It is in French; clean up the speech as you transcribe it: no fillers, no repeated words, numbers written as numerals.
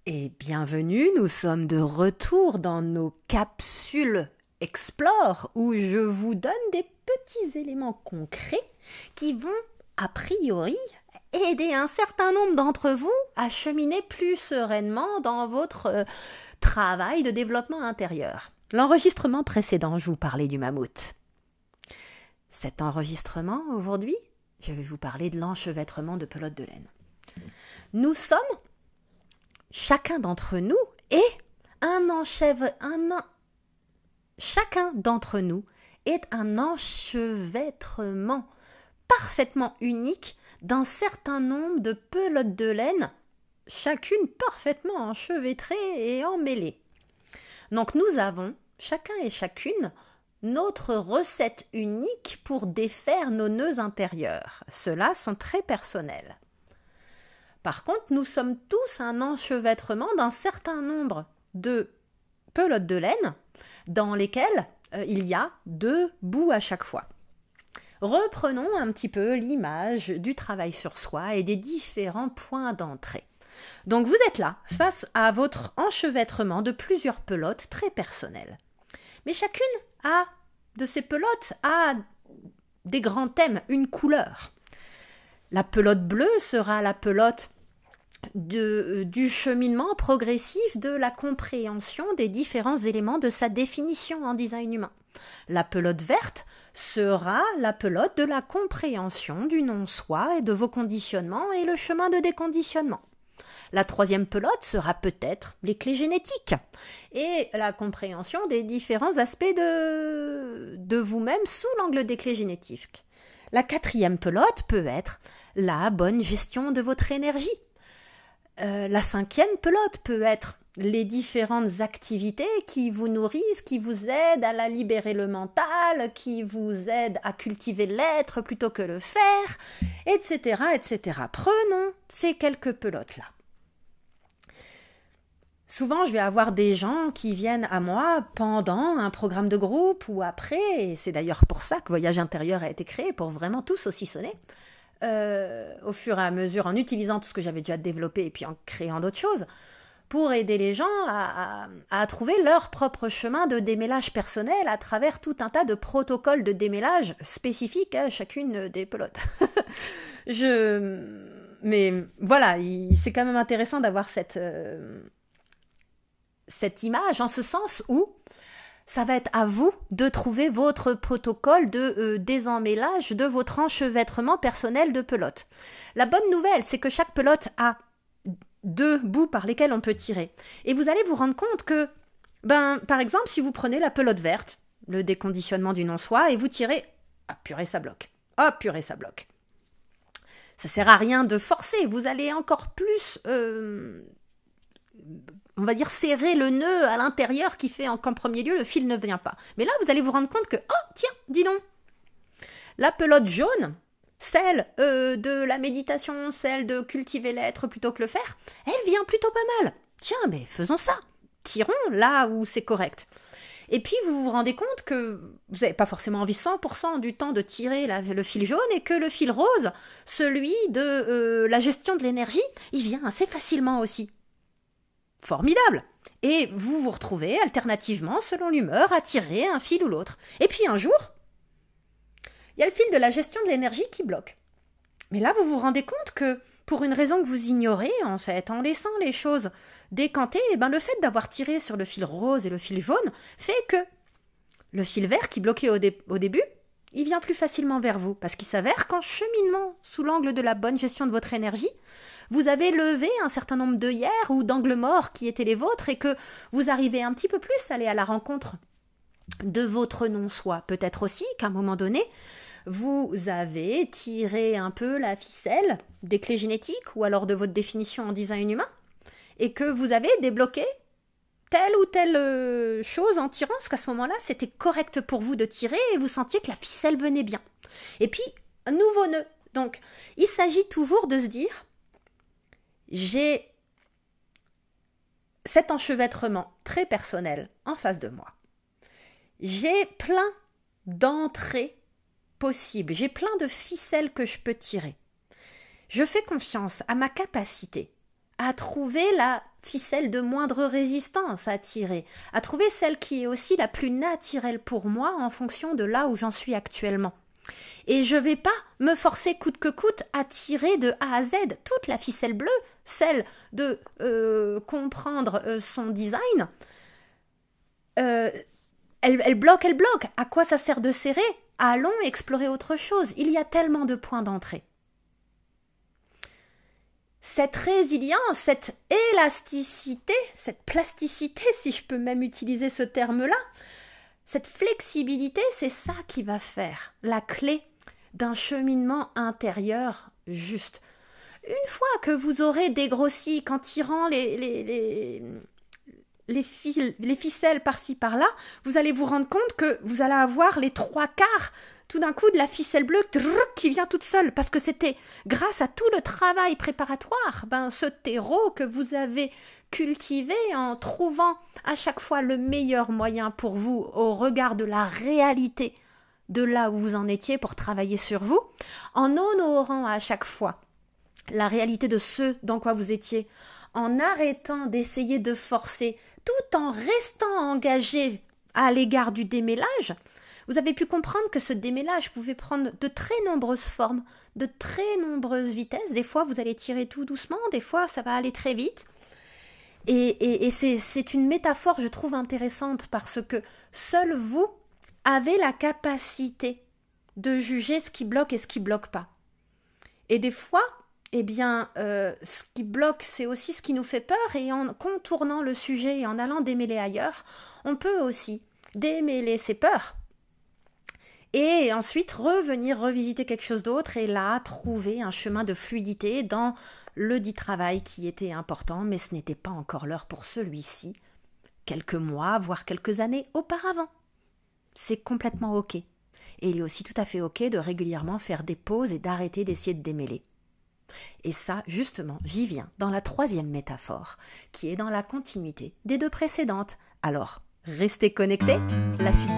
Et bienvenue, nous sommes de retour dans nos capsules Explore où je vous donne des petits éléments concrets qui vont, a priori, aider un certain nombre d'entre vous à cheminer plus sereinement dans votre travail de développement intérieur. L'enregistrement précédent, je vous parlais du mammouth. Cet enregistrement, aujourd'hui, je vais vous parler de l'enchevêtrement de pelote de laine. Nous sommes, chacun d'entre nous, chacun d'entre nous est un enchevêtrement parfaitement unique d'un certain nombre de pelotes de laine, chacune parfaitement enchevêtrée et emmêlée. Donc nous avons, chacun et chacune, notre recette unique pour défaire nos nœuds intérieurs. Ceux-là sont très personnels. Par contre, nous sommes tous un enchevêtrement d'un certain nombre de pelotes de laine dans lesquelles il y a 2 bouts à chaque fois. Reprenons un petit peu l'image du travail sur soi et des différents points d'entrée. Donc vous êtes là, face à votre enchevêtrement de plusieurs pelotes très personnelles. Mais chacune de ces pelotes a des grands thèmes, une couleur. La pelote bleue sera la pelote du cheminement progressif de la compréhension des différents éléments de sa définition en design humain. La pelote verte sera la pelote de la compréhension du non-soi et de vos conditionnements et le chemin de déconditionnement. La 3e pelote sera peut-être les clés génétiques et la compréhension des différents aspects de vous-même sous l'angle des clés génétiques. La 4e pelote peut être la bonne gestion de votre énergie. La 5e pelote peut être les différentes activités qui vous nourrissent, qui vous aident à la libérer le mental, qui vous aident à cultiver l'être plutôt que le faire, etc., etc. Prenons ces quelques pelotes-là. Souvent, je vais avoir des gens qui viennent à moi pendant un programme de groupe ou après, et c'est d'ailleurs pour ça que Voyage intérieur a été créé, pour vraiment tout saucissonner, au fur et à mesure, en utilisant tout ce que j'avais déjà développé et puis en créant d'autres choses, pour aider les gens à trouver leur propre chemin de démêlage personnel à travers tout un tas de protocoles de démêlage spécifiques à chacune des pelotes. Mais voilà, c'est quand même intéressant d'avoir cette image, en ce sens où ça va être à vous de trouver votre protocole de désemmêlage de votre enchevêtrement personnel de pelote. La bonne nouvelle, c'est que chaque pelote a 2 bouts par lesquels on peut tirer. Et vous allez vous rendre compte que, par exemple, si vous prenez la pelote verte, le déconditionnement du non-soi, et vous tirez, purée, ça bloque. Purée, ça bloque. Ça sert à rien de forcer, vous allez encore plus on va dire serrer le nœud à l'intérieur qui fait qu'en premier lieu le fil ne vient pas. Mais là vous allez vous rendre compte que, tiens, dis donc, la pelote jaune, celle de la méditation, celle de cultiver l'être plutôt que le faire, elle vient plutôt pas mal. Tiens, mais faisons ça, tirons là où c'est correct. Et puis vous vous rendez compte que vous n'avez pas forcément envie 100% du temps de tirer le fil jaune et que le fil rose, celui de la gestion de l'énergie, il vient assez facilement aussi. Formidable! Et vous vous retrouvez alternativement, selon l'humeur, à tirer un fil ou l'autre. Et puis un jour, il y a le fil de la gestion de l'énergie qui bloque. Mais là, vous vous rendez compte que, pour une raison que vous ignorez, en fait, en laissant les choses décanter, le fait d'avoir tiré sur le fil rose et le fil jaune fait que le fil vert qui bloquait au début, il vient plus facilement vers vous. Parce qu'il s'avère qu'en cheminement sous l'angle de la bonne gestion de votre énergie, vous avez levé un certain nombre d'œillères ou d'angles morts qui étaient les vôtres et que vous arrivez un petit peu plus à aller à la rencontre de votre non-soi. Peut-être aussi qu'à un moment donné, vous avez tiré un peu la ficelle des clés génétiques ou alors de votre définition en design humain et que vous avez débloqué telle ou telle chose en tirant, parce qu'à ce moment-là, c'était correct pour vous de tirer et vous sentiez que la ficelle venait bien. Et puis, un nouveau nœud. Donc, il s'agit toujours de se dire, j'ai cet enchevêtrement très personnel en face de moi. J'ai plein d'entrées possibles, j'ai plein de ficelles que je peux tirer. Je fais confiance à ma capacité à trouver la ficelle de moindre résistance à tirer, à trouver celle qui est aussi la plus naturelle pour moi en fonction de là où j'en suis actuellement. Et je ne vais pas me forcer coûte que coûte à tirer de A à Z toute la ficelle bleue, celle de comprendre son design. Elle bloque. À quoi ça sert de serrer? Allons explorer autre chose. Il y a tellement de points d'entrée. Cette résilience, cette élasticité, cette plasticité, si je peux même utiliser ce terme-là, cette flexibilité, c'est ça qui va faire la clé d'un cheminement intérieur juste. Une fois que vous aurez dégrossi qu'en tirant les ficelles par-ci par-là, vous allez vous rendre compte que vous allez avoir les 3/4 tout d'un coup de la ficelle bleue qui vient toute seule, parce que c'était grâce à tout le travail préparatoire, ce terreau que vous avez cultivé en trouvant à chaque fois le meilleur moyen pour vous au regard de la réalité de là où vous en étiez pour travailler sur vous, en honorant à chaque fois la réalité de ce dans quoi vous étiez, en arrêtant d'essayer de forcer, tout en restant engagé à l'égard du démêlage. Vous avez pu comprendre que ce démêlage pouvait prendre de très nombreuses formes, de très nombreuses vitesses. Des fois, vous allez tirer tout doucement, des fois, ça va aller très vite. Et c'est une métaphore, je trouve, intéressante parce que seul vous avez la capacité de juger ce qui bloque et ce qui ne bloque pas. Et des fois, ce qui bloque, c'est aussi ce qui nous fait peur, et en contournant le sujet et en allant démêler ailleurs, on peut aussi démêler ses peurs et ensuite revenir revisiter quelque chose d'autre et là trouver un chemin de fluidité dans le dit travail qui était important, mais ce n'était pas encore l'heure pour celui-ci, quelques mois, voire quelques années auparavant. C'est complètement ok. Et il est aussi tout à fait ok de régulièrement faire des pauses et d'arrêter d'essayer de démêler. Et ça, justement, j'y viens dans la 3e métaphore, qui est dans la continuité des 2 précédentes. Alors, restez connectés, la suite